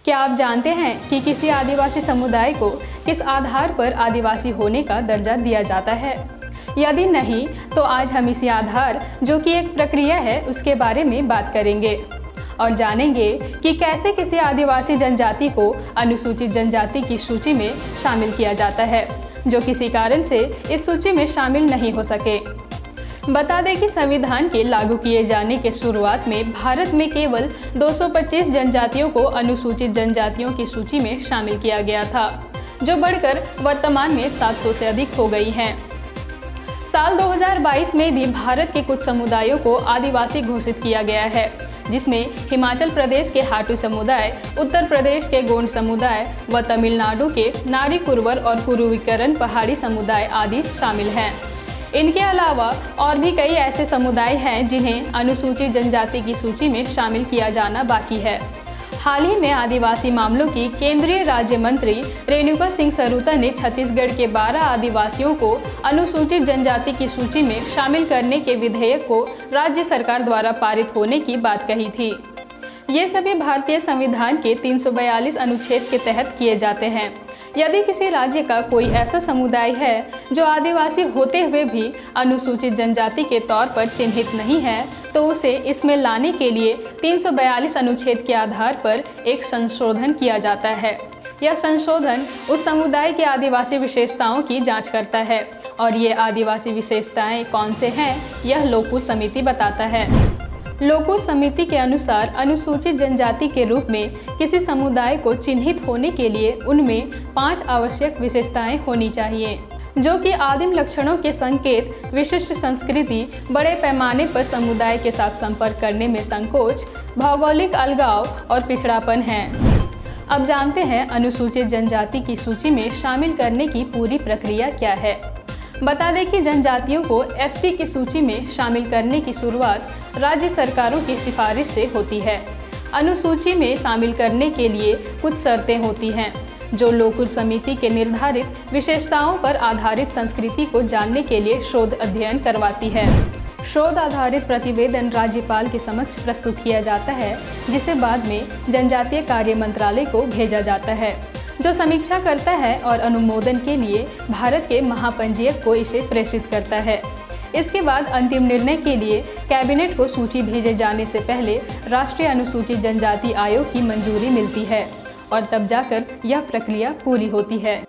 क्या आप जानते हैं कि किसी आदिवासी समुदाय को किस आधार पर आदिवासी होने का दर्जा दिया जाता है? यदि नहीं, तो आज हम इसी आधार, जो कि एक प्रक्रिया है, उसके बारे में बात करेंगे और जानेंगे कि कैसे किसी आदिवासी जनजाति को अनुसूचित जनजाति की सूची में शामिल किया जाता है, जो किसी कारण से इस सूची में शामिल नहीं हो सके। बता दें कि संविधान के लागू किए जाने के शुरुआत में भारत में केवल 225 जनजातियों को अनुसूचित जनजातियों की सूची में शामिल किया गया था, जो बढ़कर वर्तमान में 700 से अधिक हो गई हैं। साल 2022 में भी भारत के कुछ समुदायों को आदिवासी घोषित किया गया है, जिसमें हिमाचल प्रदेश के हाटू समुदाय, उत्तर प्रदेश के गोंड समुदाय व तमिलनाडु के नारी कुरवर और कुरुविकरण पहाड़ी समुदाय आदि शामिल हैं। इनके अलावा और भी कई ऐसे समुदाय हैं जिन्हें अनुसूचित जनजाति की सूची में शामिल किया जाना बाकी है। हाल ही में आदिवासी मामलों की केंद्रीय राज्य मंत्री रेणुका सिंह सरूता ने छत्तीसगढ़ के 12 आदिवासियों को अनुसूचित जनजाति की सूची में शामिल करने के विधेयक को राज्य सरकार द्वारा पारित होने की बात कही थी। ये सभी भारतीय संविधान के 342 अनुच्छेद के तहत किए जाते हैं। यदि किसी राज्य का कोई ऐसा समुदाय है जो आदिवासी होते हुए भी अनुसूचित जनजाति के तौर पर चिन्हित नहीं है, तो उसे इसमें लाने के लिए 342 अनुच्छेद के आधार पर एक संशोधन किया जाता है। यह संशोधन उस समुदाय के आदिवासी विशेषताओं की जांच करता है और ये आदिवासी विशेषताएं कौन से हैं, यह लोकूर समिति बताता है। लोकूर समिति के अनुसार अनुसूचित जनजाति के रूप में किसी समुदाय को चिन्हित होने के लिए उनमें 5 आवश्यक विशेषताएं होनी चाहिए, जो कि आदिम लक्षणों के संकेत, विशिष्ट संस्कृति, बड़े पैमाने पर समुदाय के साथ संपर्क करने में संकोच, भौगोलिक अलगाव और पिछड़ापन है। अब जानते हैं अनुसूचित जनजाति की सूची में शामिल करने की पूरी प्रक्रिया क्या है। बता दें कि जनजातियों को एसटी की सूची में शामिल करने की शुरुआत राज्य सरकारों की सिफारिश से होती है। अनुसूची में शामिल करने के लिए कुछ शर्तें होती हैं, जो लोकूर समिति के निर्धारित विशेषताओं पर आधारित संस्कृति को जानने के लिए शोध अध्ययन करवाती है। शोध आधारित प्रतिवेदन राज्यपाल के समक्ष प्रस्तुत किया जाता है, जिसे बाद में जनजातीय कार्य मंत्रालय को भेजा जाता है, जो समीक्षा करता है और अनुमोदन के लिए भारत के महापंजीयक को इसे प्रेषित करता है। इसके बाद अंतिम निर्णय के लिए कैबिनेट को सूची भेजे जाने से पहले राष्ट्रीय अनुसूचित जनजाति आयोग की मंजूरी मिलती है और तब जाकर यह प्रक्रिया पूरी होती है।